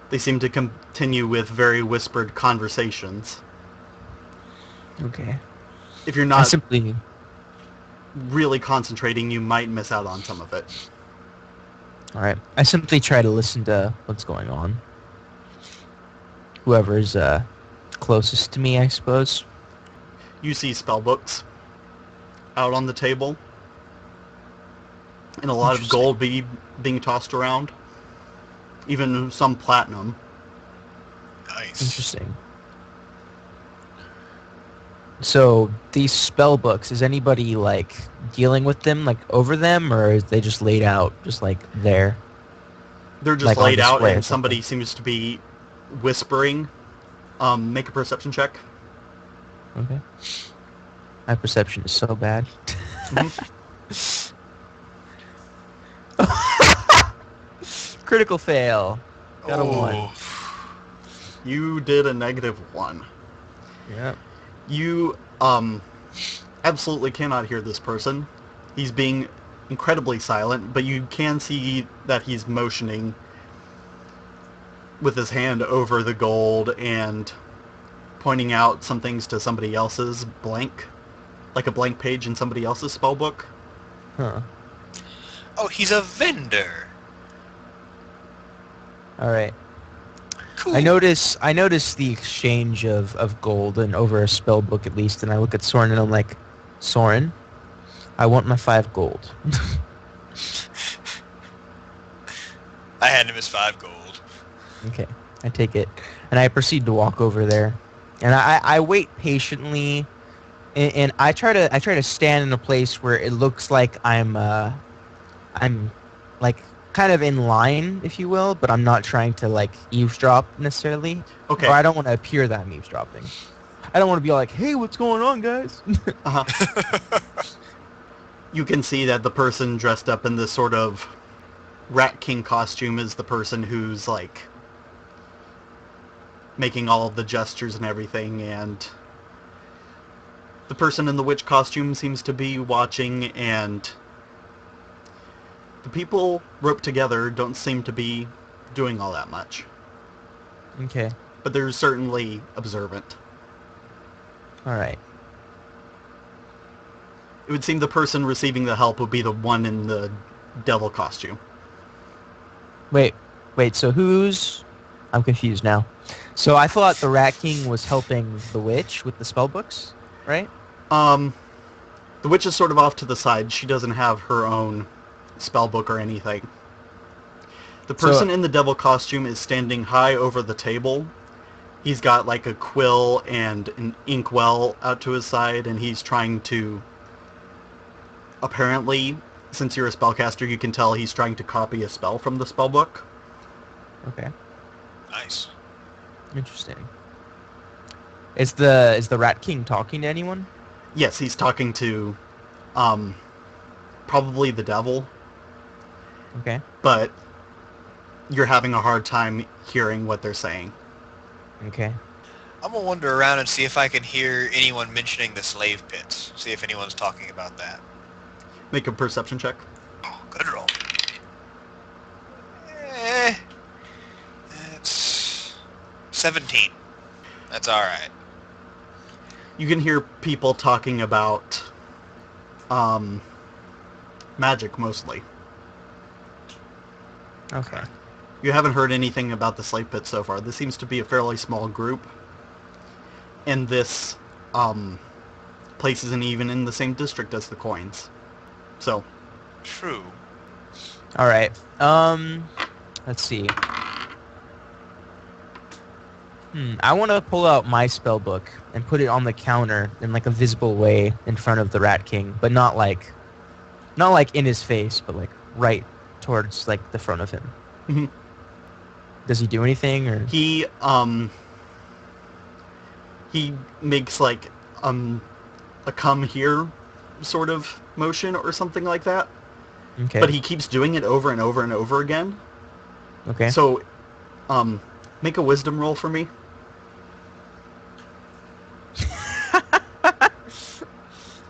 They seem to continue with very whispered conversations. Okay. If you're I not simply... really concentrating, you might miss out on some of it. Alright. I simply try to listen to what's going on. Whoever's closest to me, I suppose. You see spellbooks out on the table, and a lot of gold being tossed around. Even some platinum. Nice. Interesting. So these spell books, is anybody like dealing with them, like over them, or is they just laid out, just like there? They're just Like on laid out, display or and somebody something? seems to be whispering. Make a perception check. Okay. My perception is so bad. Critical fail. Got a 1. You did a -1. Yeah. You absolutely cannot hear this person. He's being incredibly silent, but you can see that he's motioning with his hand over the gold and pointing out some things to somebody else's blank, like a blank page in somebody else's spell book. Huh. Oh, he's a vendor. All right. Cool. I notice the exchange of gold and over a spell book at least, and I look at Soren and I'm like, Soren, I want my 5 gold. I hand him his 5 gold. Okay, I take it, and I proceed to walk over there, and I wait patiently, and I try to stand in a place where it looks like I'm like kind of in line, if you will, but I'm not trying to like eavesdrop necessarily. Okay. Or I don't want to appear that I'm eavesdropping. I don't want to be like, hey, what's going on, guys? You can see that the person dressed up in this sort of Rat King costume is the person who's like making all of the gestures and everything, and the person in the witch costume seems to be watching, and the people roped together don't seem to be doing all that much. Okay. But they're certainly observant. All right. It would seem the person receiving the help would be the one in the devil costume. Wait. So who's... I'm confused now. So I thought the Rat King was helping the witch with the spell books, right? The witch is sort of off to the side. She doesn't have her own spell book or anything. The person in the devil costume is standing high over the table. He's got like a quill and an inkwell out to his side, and he's trying to... Apparently, since you're a spellcaster, you can tell he's trying to copy a spell from the spell book. Okay. Nice. Interesting. Is the Rat King talking to anyone? Yes, he's talking to probably the devil. Okay. But you're having a hard time hearing what they're saying. Okay. I'm gonna wander around and see if I can hear anyone mentioning the slave pits. See if anyone's talking about that. Make a perception check. Oh, good roll. That's 17. That's alright. You can hear people talking about magic mostly. Okay. You haven't heard anything about the slave pit so far. This seems to be a fairly small group. And this place isn't even in the same district as the coins. So. True. All right. Let's see. I want to pull out my spell book and put it on the counter in like a visible way in front of the Rat King, but not like in his face, but like right towards like the front of him. Mm-hmm. Does he do anything, or he makes like a come here sort of motion or something like that. Okay. But he keeps doing it over and over and over again. Okay. So make a wisdom roll for me.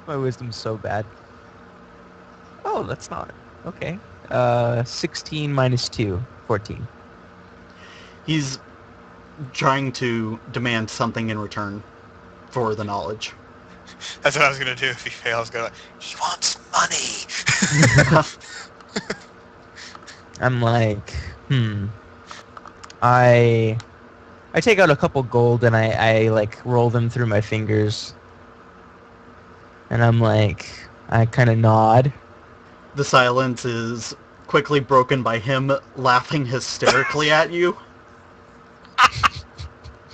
My wisdom's so bad. Oh, that's not okay. 16 minus 2, 14. He's trying to demand something in return for the knowledge. That's what I was gonna do if he fails. Go like, he wants money. I'm like, I take out a couple gold and I like roll them through my fingers. And I'm like, I kind of nod. The silence is quickly broken by him laughing hysterically at you.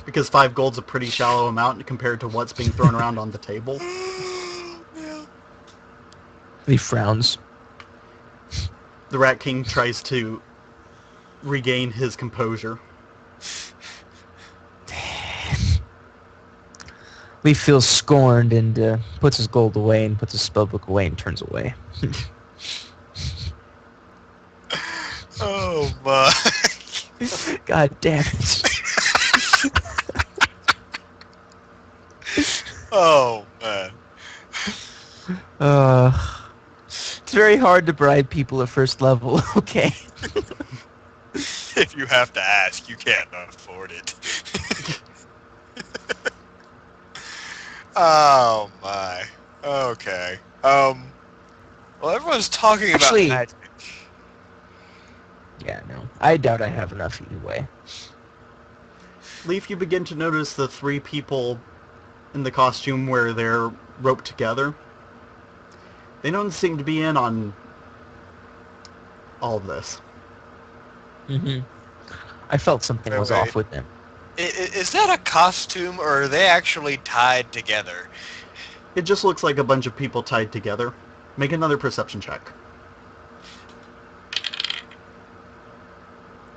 Because 5 gold's a pretty shallow amount compared to what's being thrown around on the table. Yeah. He frowns. The Rat King tries to regain his composure. Lee feels scorned and puts his gold away and puts his spellbook away and turns away. Oh my. God damn it. Oh man. It's very hard to bribe people at first level, okay? If you have to ask, you can't afford it. Oh my. Okay. Well, everyone's talking Actually- about magic. Yeah, no. I doubt I have enough either way. Leaf, you begin to notice the 3 people in the costume where they're roped together. They don't seem to be in on all of this. I felt something was Wait. off with them. Is that a costume, or are they actually tied together? It just looks like a bunch of people tied together. Make another perception check.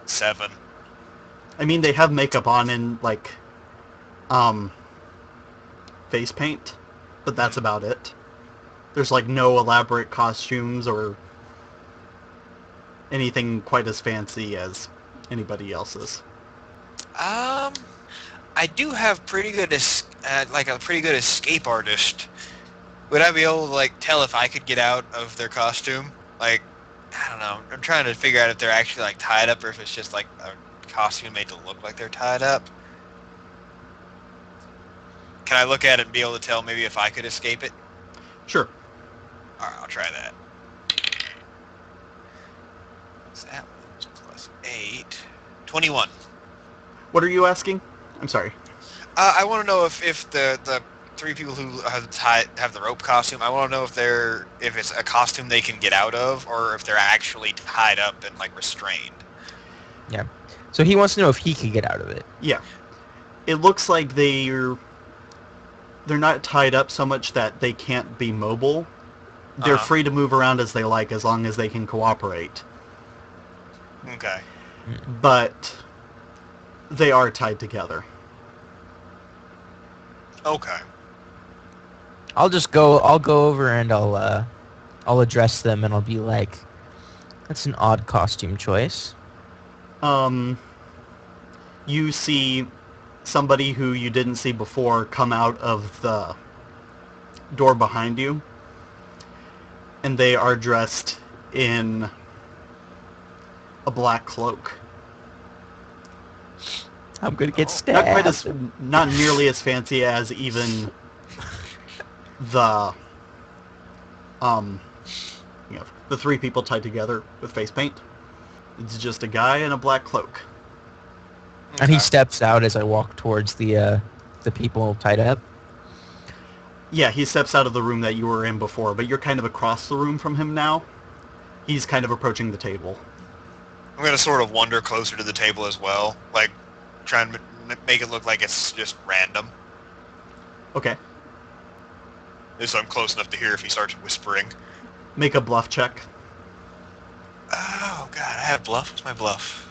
7. I mean, they have makeup on and, like, face paint, but that's about it. There's, like, no elaborate costumes or anything quite as fancy as anybody else's. I do have pretty good, like a pretty good escape artist. Would I be able to like tell if I could get out of their costume? Like, I don't know. I'm trying to figure out if they're actually like tied up or if it's just like a costume made to look like they're tied up. Can I look at it and be able to tell maybe if I could escape it? Sure. All right, I'll try that. What's that? Plus 8. 21. What are you asking? I'm sorry. I want to know if the 3 people who have the rope costume, I want to know if it's a costume they can get out of or if they're actually tied up and like restrained. Yeah. So he wants to know if he can get out of it. Yeah. It looks like they're not tied up so much that they can't be mobile. They're free to move around as they like as long as they can cooperate. Okay. But they are tied together. Okay. I'll go over and I'll address them and I'll be like, that's an odd costume choice. You see somebody who you didn't see before come out of the door behind you, and they are dressed in a black cloak. I'm gonna get stabbed. Not nearly as fancy as even the the 3 people tied together with face paint. It's just a guy in a black cloak. And he steps out as I walk towards the people tied up. Yeah, he steps out of the room that you were in before, but you're kind of across the room from him now. He's kind of approaching the table. I'm gonna sort of wander closer to the table as well, like try and make it look like it's just random. Okay. So I'm close enough to hear if he starts whispering. Make a bluff check. Oh god, I have bluff. What's my bluff?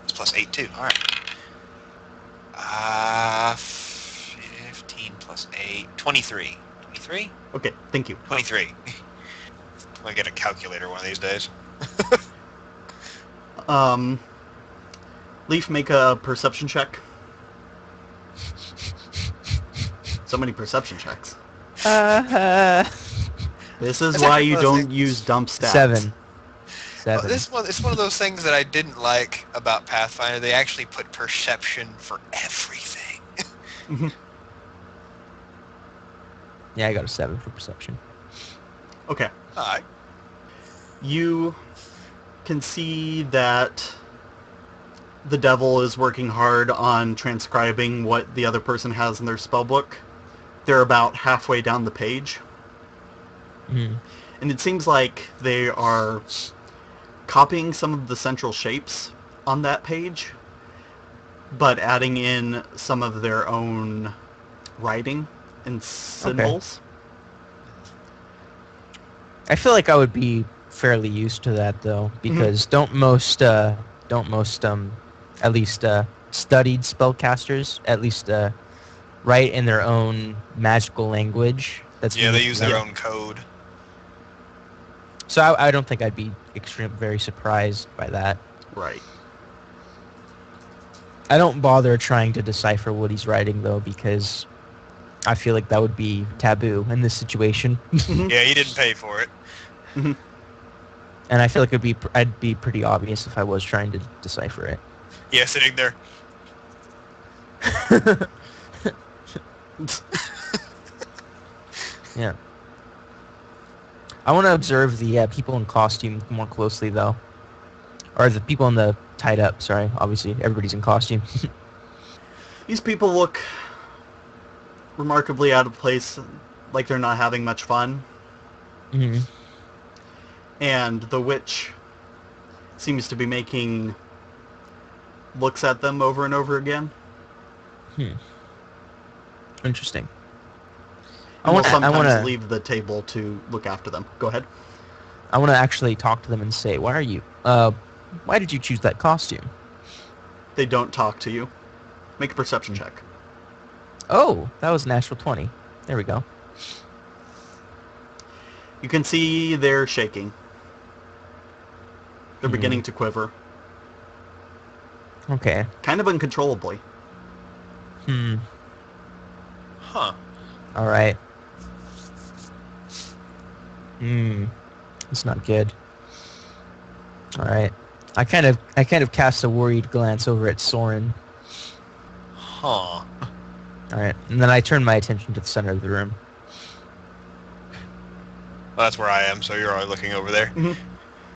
It's plus 8 too. All right. 15 plus 8, 23. 23? Okay, thank you. 23. I'm gonna get a calculator one of these days. Leaf, make a perception check. So many perception checks. This is why you don't use dump stats. 7. 7. It's one of those things that I didn't like about Pathfinder. They actually put perception for everything. Yeah, I got a 7 for perception. Okay. Alright. You can see that the devil is working hard on transcribing what the other person has in their spellbook. They're about halfway down the page. Mhm. And it seems like they are copying some of the central shapes on that page, but adding in some of their own writing and symbols. I feel like I would be fairly used to that though, because don't most at least studied spellcasters at least write in their own magical language? That's Yeah, they unique use to their them. own code. So I don't think I'd be very surprised by that. Right. I don't bother trying to decipher what he's writing though, because I feel like that would be taboo in this situation. Yeah, he didn't pay for it. And I feel like I'd be pretty obvious if I was trying to decipher it. Yeah, sitting there. Yeah. I want to observe the people in costume more closely, though. Or the people in the tied up, sorry. Obviously, everybody's in costume. These people look remarkably out of place, like they're not having much fun. Hmm. And the witch seems to be making looks at them over and over again. Interesting. And will I sometimes want to leave the table to look after them. Go ahead. I want to actually talk to them and say, why did you choose that costume? They don't talk to you. Make a perception check. Oh, that was a natural 20. There we go. You can see they're shaking. They're beginning to quiver. Okay. Kind of uncontrollably. Huh. All right. It's not good. All right. I kind of cast a worried glance over at Soren. Huh. All right, and then I turn my attention to the center of the room. Well, that's where I am, so you're already looking over there.